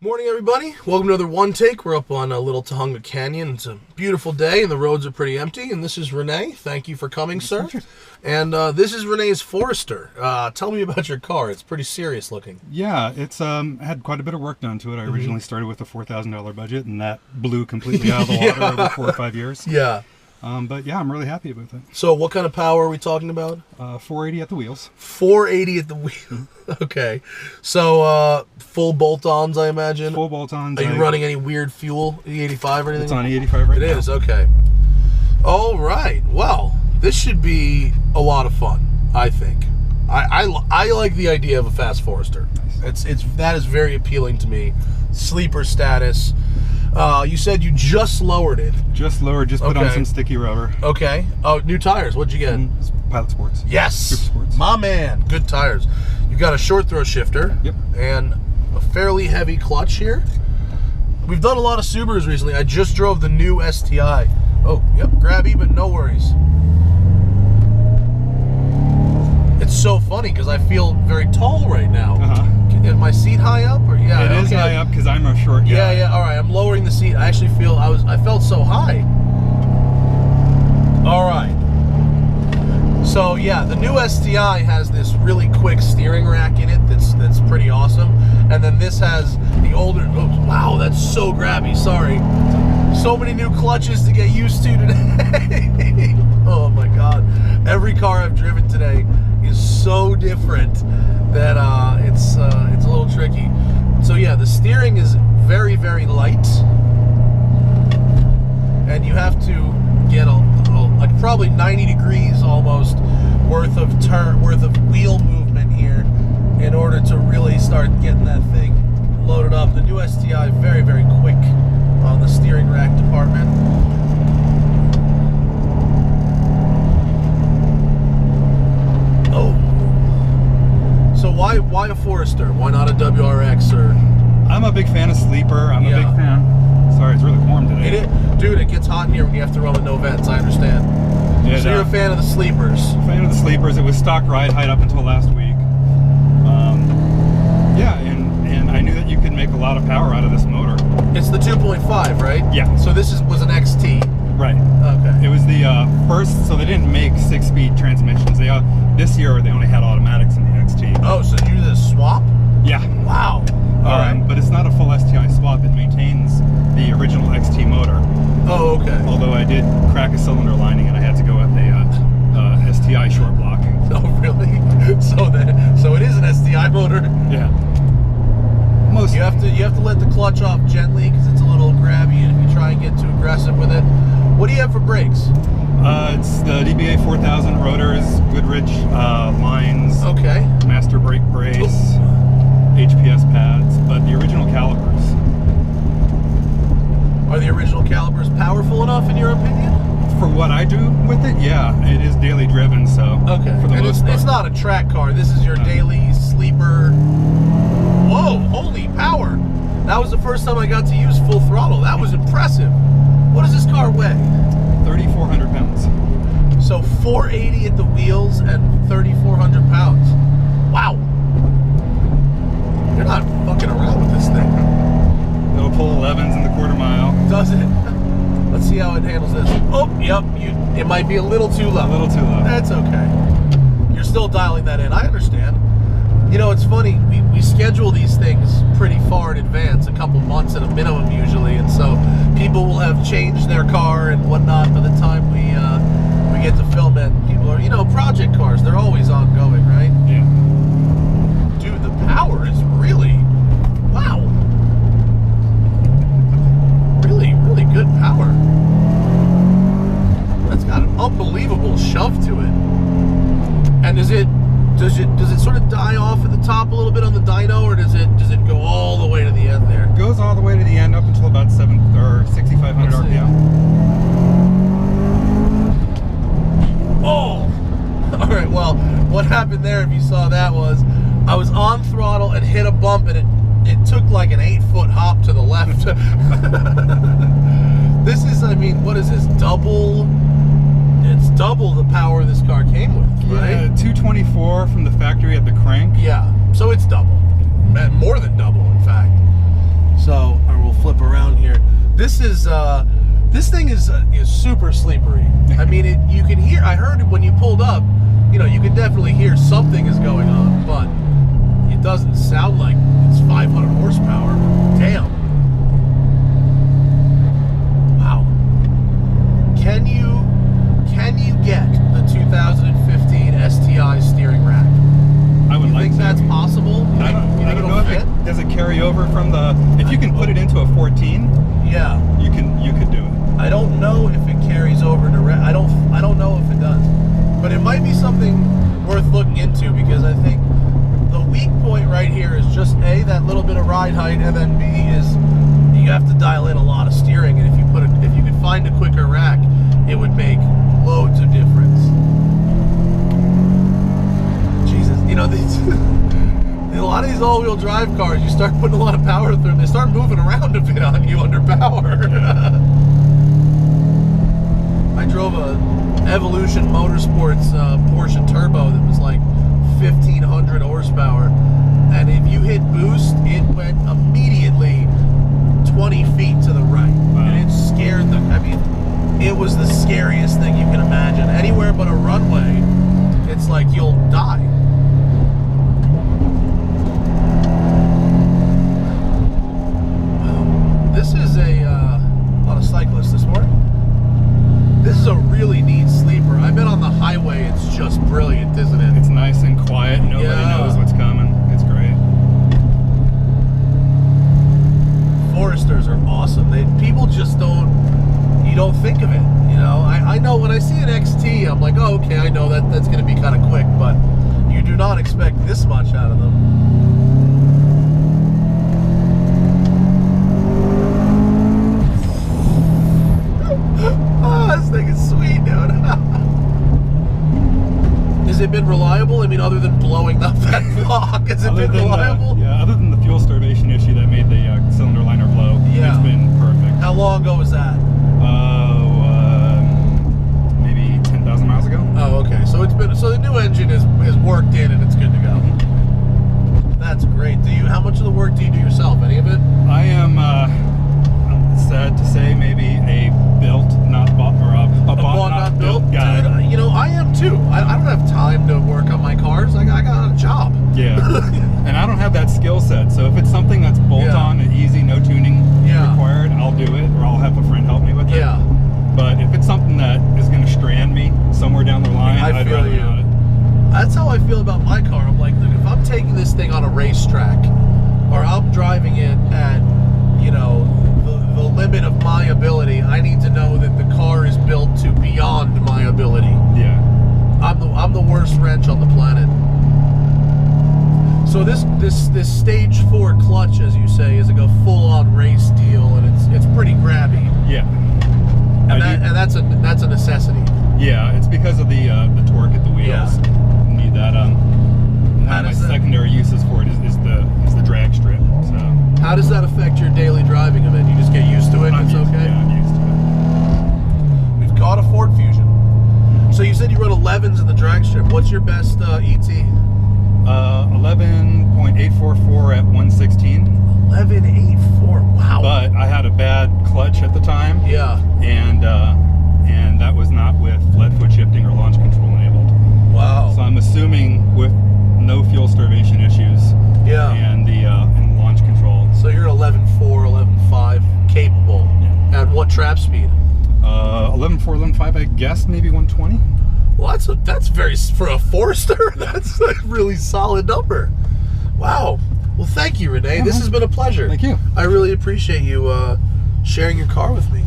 Morning, everybody. Welcome to another One Take. We're up on Little Tahunga Canyon. It's a beautiful day, and the roads are pretty empty. And this is Rene. Thank you for coming, sir. And this is Rene's Forester. Tell me about your car. It's pretty serious looking. Yeah, it's had quite a bit of work done to it. I originally started with a $4,000 budget, and that blew completely out of the water over 4 or 5 years. Yeah. But yeah, I'm really happy with it. So what kind of power are we talking about? 480 at the wheels. 480 at the wheel. Okay. So full bolt-ons, I imagine? Full bolt-ons. Are you running any weird fuel, E85 or anything? It's on E85 right now. It is, okay. All right. Well, this should be a lot of fun, I think. I like the idea of a fast Forester. Nice. That is very appealing to me. Sleeper status. You said you just lowered it. Just put on some sticky rubber. Okay. Oh, new tires. What'd you get? Pilot Sports. Yes. Super Sports. My man. Good tires. You've got a short throw shifter. Yep. And a fairly heavy clutch here. We've done a lot of Subarus recently. I just drove the new STI. Oh, yep. Grabby, but no worries. It's so funny because I feel very tall right now. Is my seat high up? Or yeah, it is high up because I'm a short guy. Yeah. All right, I'm lowering the seat. I actually feel I felt so high. All right. So yeah, the new STI has this really quick steering rack in it. That's pretty awesome. And then this has the older. Oh, wow, that's so grabby. Sorry. So many new clutches to get used to today. Oh my God. Every car I've driven today is so different that it's a little tricky. So yeah, the steering is very, very light, and you have to get like probably 90 degrees almost worth of wheel movement here in order to really start getting that thing loaded up. The new STI very, very quick on the steering rack department. Oh. So why a Forester? Why not a WRX or? I'm a big fan of sleeper. I'm a big fan. Sorry, it's really warm today. Dude, it gets hot in here when you have to run with no vents. I understand. Yeah, so you're a fan of the sleepers. Fan of the sleepers. It was stock ride height up until last week. Yeah, and I knew that you could make a lot of power out of this motor. It's the 2.5, right? Yeah. So this was an XT. Right. Okay. It was the first, so they didn't make 6-speed transmissions. This year they only had automatics in the XT. Oh, so you did a swap? Yeah. Wow. All right. But it's not a full STI swap. It maintains the original XT motor. Oh, okay. Although I did crack a cylinder lining and I had to go with a STI short blocking. Oh, really? So it is an STI motor? Yeah. Mostly. You have to let the clutch off gently because it's a little grabby, and if you try and get too aggressive with it. What do you have for brakes? It's the DBA 4000 rotors, Goodrich lines. Okay. Master brake brace, HPS pads, but the original calipers. Are the original calipers powerful enough in your opinion? For what I do with it, yeah, it is daily driven, so okay. For the most part. It's not a track car. This is your daily sleeper. Whoa, holy power. That was the first time I got to use full throttle. That was impressive. What does this car weigh? 3,400 pounds. So 480 at the wheels and 3,400 pounds. Wow. You're not fucking around with this thing. It'll pull 11s in the quarter mile. Does it? Let's see how it handles this. Oh, yep. It might be a little too low. A little too low. That's okay. You're still dialing that in. I understand. You know, it's funny. We schedule these things pretty far in advance, a couple months at a minimum usually, and so people will have changed their car and whatnot by the time we get to film it. People are, project cars. They're always ongoing, right? Yeah. Dude, the power is really, wow. Really, really good power. That's got an unbelievable shove to it. And does it sort of die off at the top a little bit on the dyno, or does it go all the way to the end there? It goes all the way to the end up until about 6,500 RPM. Oh! Alright, well, what happened there, if you saw that, was I was on throttle and hit a bump, and it took like an 8-foot hop to the left. This is, I mean, what is this, it's double the power this car came with, right? Yeah, 224 from the factory at the crank. Yeah, so it's double. More than double, in fact. This thing is super sleepery. I mean, you can hear. I heard when you pulled up, you can definitely hear something is going on, but it doesn't sound like it's 500 horsepower. Damn. Wow. Can you get the 2015 STI steering rack? I would like think to. That's possible? I don't know if it does it carry over from the. If you can put it into a 14, yeah, you could do it. I don't know if it carries over direct. I don't know if it does, but it might be something worth looking into, because I think the weak point right here is just A, that little bit of ride height, and then B is you have to dial in a lot of steering, and if you could find a quicker rack, it would make loads of difference. Jesus, a lot of these all-wheel drive cars, you start putting a lot of power through them, they start moving around a bit on you under power. I drove a Evolution Motorsports Porsche Turbo that was like 1,500 horsepower, and if you hit boost, it went immediately 20 feet to the right. Wow. And it scared it was the scariest thing you can imagine. Anywhere but a runway, it's like you'll die. This is a lot of cyclists this morning. This is a really neat sleeper. I've been on the highway. It's just brilliant, isn't it? It's nice and quiet. Nobody knows what's coming. It's great. Foresters are awesome. People just you don't think of it. I know when I see an XT, I'm like, oh, okay, I know that's going to be kind of quick, but you do not expect this much out of them. This thing is sweet, dude. Has it been reliable? I mean, other than blowing up that block, has it been reliable? Yeah, other than the fuel starvation issue that made the cylinder liner blow, yeah, it's been perfect. How long ago was that? Maybe 10,000 miles ago. Oh, okay. So the new engine is worked in and it's good to go. Mm-hmm. That's great. How much of the work do you do yourself? Any of it? I am sad to say maybe a built, not bought, or a bought, not built guy. Dude, I am too. I don't have time to work on my cars. I got a job. Yeah. And I don't have that skill set. So if it's something that's bolt-on and easy, no tuning required, I'll do it, or I'll have a friend help me with it. Yeah. But if it's something that is going to strand me somewhere down the line, I'd rather not it. That's how I feel about my car. I'm like, look, if I'm taking this thing on a racetrack, or I'm driving it at, the limit of my ability, I need to know that the car is built to beyond my ability. Yeah. I'm the worst wrench on the planet. So this stage 4 clutch, as you say, is like a full-on race deal, and it's pretty grabby. Yeah. And that's a necessity. Yeah, it's because of the torque at the wheels. Yeah. You need that. My secondary uses for it is the drag strip. So. How does that affect your daily driving of it? You just get used to it and it's okay? Yeah, I'm used to it. We've got a Ford Fusion. So you said you run 11s in the drag strip. What's your best ET? 11.844 at 116. 11.84. Wow. But I had a bad clutch at the time. Yeah. And that was not with flat foot shifting or launch control enabled. Wow. So I'm assuming with no fuel starvation issues. Yeah. And the launch control. So you're 11.4, 11.5 capable. Yeah. At what trap speed? 11.4, 11.5. I guess maybe 120. Well, that's very, for a Forester, that's a really solid number. Wow. Well, thank you, Rene. Yeah, this has been a pleasure. Thank you. I really appreciate you sharing your car with me.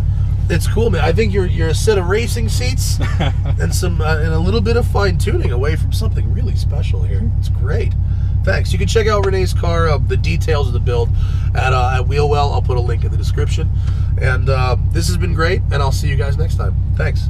It's cool, man. I think you're a set of racing seats and and a little bit of fine tuning away from something really special here. It's great. Thanks. You can check out Rene's car, the details of the build at WheelWell. I'll put a link in the description. And this has been great, and I'll see you guys next time. Thanks.